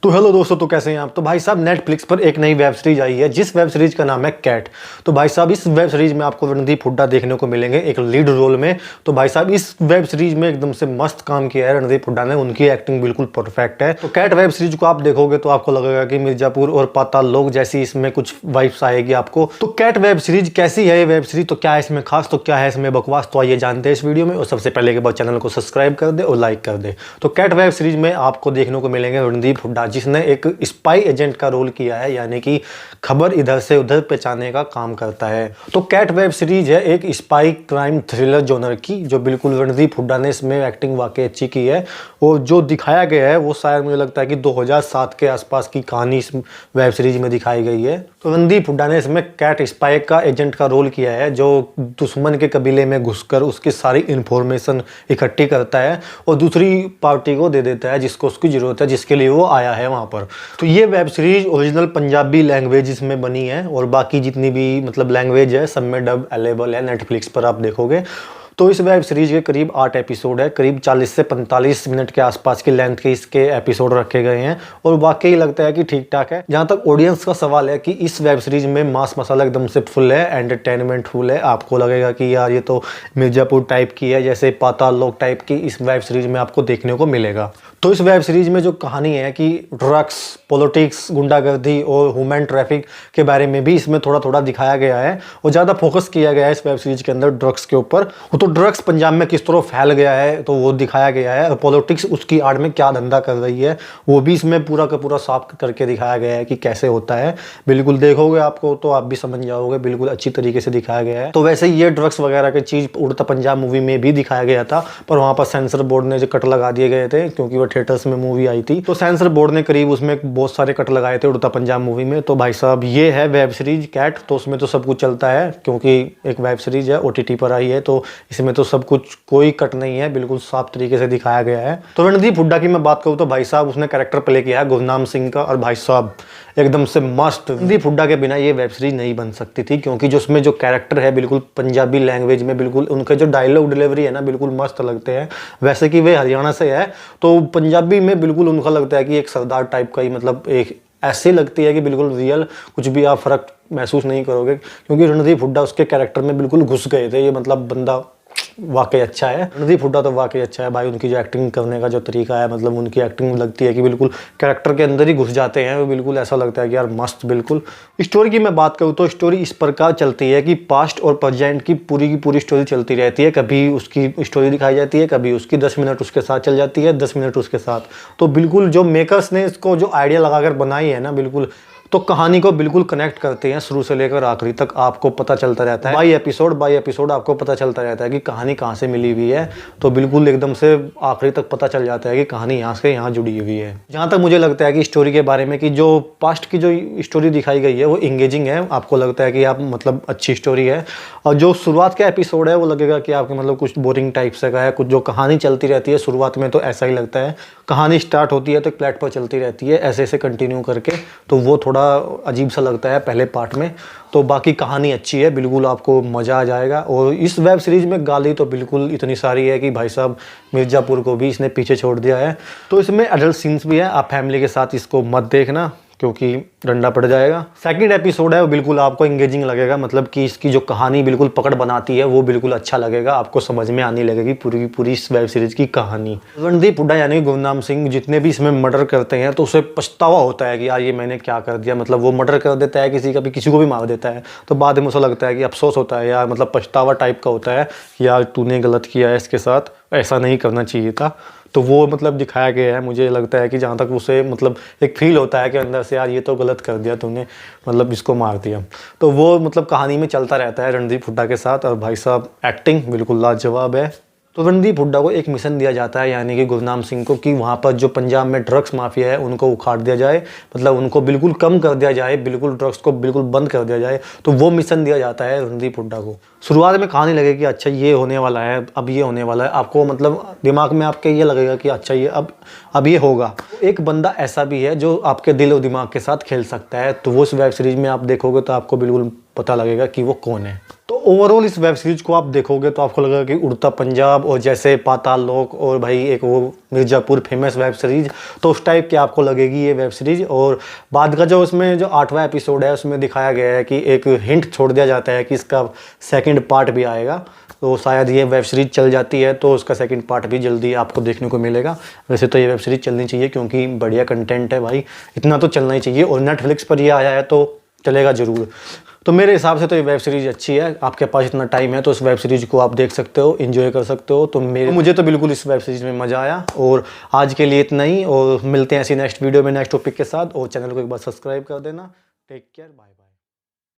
तो हेलो दोस्तों, तो कैसे हैं आप। तो भाई साहब नेटफ्लिक्स पर एक नई वेब सीरीज आई है जिस वेब सीरीज का नाम है कैट। तो भाई साहब इस वेब सीरीज में आपको रणदीप हुड्डा देखने को मिलेंगे एक लीड रोल में। तो भाई साहब इस वेब सीरीज में एकदम से मस्त काम किया है रणदीप हुड्डा ने, उनकी एक्टिंग बिल्कुल परफेक्ट है। तो कैट वेब सीरीज को आप देखोगे तो आपको लगेगा कि मिर्जापुर और पाताल लोक जैसी इसमें कुछ वाइब्स आएगी आपको। तो कैट वेब सीरीज कैसी है ये वेब सीरीज, तो क्या है इसमें खास, तो क्या है इसमें बकवास, तो आइए जानते हैं इस वीडियो में। और सबसे पहले के बाद चैनल को सब्सक्राइब कर दे और लाइक कर दे। तो कैट वेब सीरीज में आपको देखने को मिलेंगे रणदीप हुड्डा जिसने एक स्पाई एजेंट का रोल किया है, यानी कि खबर इधर से उधर पहुंचाने का काम करता है। तो कैट वेब सीरीज है एक स्पाई क्राइम थ्रिलर जॉनर की, जो बिल्कुल रणदीप हुड्डा ने इसमें एक्टिंग वाकई अच्छी की है। और जो दिखाया गया है वो शायद मुझे लगता है कि 2007 के आसपास की कहानी इस वेब सीरीज में दिखाई गई है। तो रणदीप हुड्डा ने इसमें कैट स्पाई का एजेंट का रोल किया है जो दुश्मन के कबीले में घुसकर उसकी सारी इंफॉर्मेशन इकट्ठी करता है और दूसरी पार्टी को दे देता है जिसको उसकी जरूरत है, जिसके लिए वो आया है वहां पर। तो ये web series original Punjabi language में बनी है और बाकी जितनी भी मतलब लैंग्वेज है सब में डब अवेलेबल है, नेटफ्लिक्स पर आप देखोगे। तो इस वेब सीरीज के करीब 8 एपिसोड है, करीब 40 से 45 मिनट के आसपास की लेंथ के इसके एपिसोड रखे गए हैं और वाकई लगता है कि ठीक ठाक है। जहां तक ऑडियंस का सवाल है कि इस वेब सीरीज में मास मसाला एकदम से फुल है, एंटरटेनमेंट फुल है। आपको लगेगा कि यार ये तो मिर्जापुर टाइप की है, जैसे पाताल लोक टाइप की इस वेब सीरीज में आपको देखने को मिलेगा। तो इस वेब सीरीज में जो कहानी है कि ड्रग्स, पॉलिटिक्स, गुंडागर्दी और ह्यूमन ट्रैफिक के बारे में भी इसमें थोड़ा थोड़ा दिखाया गया है और ज़्यादा फोकस किया गया है इस वेब सीरीज के अंदर ड्रग्स के ऊपर। तो ड्रग्स पंजाब में किस तरह फैल गया है तो वो दिखाया गया है, और पॉलिटिक्स उसकी आड़ में क्या धंधा कर रही है वो भी इसमें पूरा का पूरा साफ करके दिखाया गया है कि कैसे होता है। बिल्कुल देखोगे आपको तो आप भी समझ जाओगे, बिल्कुल अच्छी तरीके से दिखाया गया है। तो वैसे ये ड्रग्स वगैरह की चीज़ उड़ता पंजाब मूवी में भी दिखाया गया था, पर वहाँ पर सेंसर बोर्ड ने जो कट लगा दिए गए थे क्योंकि वो थिएटर्स में मूवी आई थी। तो सेंसर बोर्ड ने करीब उसमें बहुत सारे कट लगाए थे उड़ता पंजाब मूवी में। तो भाई साहब ये है वेब सीरीज कैट, तो उसमें तो सब कुछ चलता है क्योंकि एक वेब सीरीज है, OTT पर आई है, तो इसमें तो सब कुछ कोई कट नहीं है, बिल्कुल साफ तरीके से दिखाया गया है। तो रणदीप हुड्डा की मैं बात करूँ तो भाई साहब उसने कैरेक्टर प्ले किया है गुरनाम सिंह का, और भाई साहब एकदम से मस्त। रणदीप हुड्डा के बिना ये वेब सीरीज नहीं बन सकती थी क्योंकि जो उसमें जो कैरेक्टर है बिल्कुल पंजाबी लैंग्वेज में, बिल्कुल उनके जो डायलॉग डिलीवरी है ना बिल्कुल मस्त लगते हैं। वैसे कि वे हरियाणा से है तो पंजाबी में बिल्कुल उनका लगता है कि एक सरदार टाइप का ही, मतलब एक ऐसी लगती है कि बिल्कुल रियल, कुछ भी आप फर्क महसूस नहीं करोगे क्योंकि रणदीप हुड्डा उसके कैरेक्टर में बिल्कुल घुस गए थे। ये मतलब बंदा वाकई अच्छा है, रणदीप हुड्डा तो वाकई अच्छा है भाई। उनकी जो एक्टिंग करने का जो तरीका है, मतलब उनकी एक्टिंग लगती है कि बिल्कुल कैरेक्टर के अंदर ही घुस जाते हैं वो, बिल्कुल ऐसा लगता है कि यार मस्त। बिल्कुल स्टोरी की मैं बात करूँ तो स्टोरी इस प्रकार चलती है कि पास्ट और प्रेजेंट की पूरी स्टोरी चलती रहती है। कभी उसकी स्टोरी दिखाई जाती है, कभी उसकी 10 मिनट उसके साथ चल जाती है, 10 मिनट उसके साथ। तो बिल्कुल जो मेकर्स ने इसको जो आइडिया लगाकर बनाई है ना, बिल्कुल तो कहानी को बिल्कुल कनेक्ट करते हैं शुरू से लेकर आखिरी तक। आपको पता चलता रहता है बाई एपिसोड आपको पता चलता रहता है कि कहानी कहाँ से मिली हुई है। तो बिल्कुल एकदम से आखिरी तक पता चल जाता है कि कहानी यहाँ से यहाँ जुड़ी हुई है। जहाँ तक मुझे लगता है कि स्टोरी के बारे में कि जो पास्ट की जो स्टोरी दिखाई गई है वो इंगेजिंग है, आपको लगता है कि आप मतलब अच्छी स्टोरी है। और जो शुरुआत का एपिसोड है वो लगेगा कि आपके मतलब कुछ बोरिंग टाइप से का है, कुछ जो कहानी चलती रहती है शुरुआत में तो ऐसा ही लगता है। कहानी स्टार्ट होती है तो एक प्लेट पर चलती रहती है ऐसे ऐसे कंटिन्यू करके, तो वो थोड़ा अजीब सा लगता है पहले पार्ट में। तो बाकी कहानी अच्छी है, बिल्कुल आपको मज़ा आ जाएगा। और इस वेब सीरीज़ में गाली तो बिल्कुल इतनी सारी है कि भाई साहब मिर्ज़ापुर को भी इसने पीछे छोड़ दिया है। तो इसमें एडल्ट सीन्स भी है, आप फैमिली के साथ इसको मत देखना क्योंकि डंडा पड़ जाएगा। सेकंड एपिसोड है वो बिल्कुल आपको एंगेजिंग लगेगा, मतलब कि इसकी जो कहानी बिल्कुल पकड़ बनाती है वो बिल्कुल अच्छा लगेगा, आपको समझ में आने लगेगी पूरी की पूरी इस वेब सीरीज की कहानी। रणदीप हुड्डा यानी गुरनाम सिंह जितने भी इसमें मर्डर करते हैं तो उसे पछतावा होता है कि यार ये मैंने क्या कर दिया। मतलब वो मर्डर कर देता है किसी का भी, किसी को भी मार देता है, तो बाद में उसे लगता है कि अफसोस होता है यार, मतलब पछतावा टाइप का होता है कि यार तूने गलत किया है इसके साथ, ऐसा नहीं करना चाहिए था। तो वो मतलब दिखाया गया है, मुझे लगता है कि जहाँ तक उसे मतलब एक फील होता है कि अंदर से यार ये तो गलत कर दिया तूने, मतलब इसको मार दिया। तो वो मतलब कहानी में चलता रहता है रणदीप हुड्डा के साथ। और भाई साहब एक्टिंग बिल्कुल लाजवाब है। तो रणदीप हुड्डा को एक मिशन दिया जाता है यानी कि गुरनाम सिंह को कि वहाँ पर जो पंजाब में ड्रग्स माफिया है उनको उखाड़ दिया जाए, मतलब उनको बिल्कुल कम कर दिया जाए, बिल्कुल ड्रग्स को बिल्कुल बंद कर दिया जाए। तो वो मिशन दिया जाता है रणदीप हुड्डा को। शुरुआत में कहानी लगेगी अच्छा ये होने वाला है, अब ये होने वाला है, आपको मतलब दिमाग में आपके ये लगेगा कि अच्छा ये अब ये होगा। एक बंदा ऐसा भी है जो आपके दिल और दिमाग के साथ खेल सकता है, तो वो उस वेब सीरीज में आप देखोगे तो आपको बिल्कुल पता लगेगा कि वो कौन है। तो ओवरऑल इस वेब सीरीज को आप देखोगे तो आपको लगेगा कि उड़ता पंजाब और जैसे पाताल लोक और भाई एक वो मिर्ज़ापुर फेमस वेब सीरीज, तो उस टाइप की आपको लगेगी ये वेब सीरीज। और बाद का जो उसमें जो 8वां एपिसोड है उसमें दिखाया गया है कि एक हिंट छोड़ दिया जाता है कि इसका सेकंड पार्ट भी आएगा, तो शायद ये वेब सीरीज चल जाती है तो उसका सेकंड पार्ट भी जल्दी आपको देखने को मिलेगा। वैसे तो ये वेब सीरीज चलनी चाहिए क्योंकि बढ़िया कंटेंट है भाई, इतना तो चलना ही चाहिए, और नेटफ्लिक्स पर ये आया है तो चलेगा ज़रूर। तो मेरे हिसाब से तो ये वेब सीरीज़ अच्छी है, आपके पास इतना टाइम है तो इस वेब सीरीज़ को आप देख सकते हो, एंजॉय कर सकते हो। तो मुझे तो बिल्कुल इस वेब सीरीज़ में मज़ा आया। और आज के लिए इतना ही, और मिलते हैं ऐसी नेक्स्ट वीडियो में नेक्स्ट टॉपिक के साथ। और चैनल को एक बार सब्सक्राइब कर देना। Take care, bye.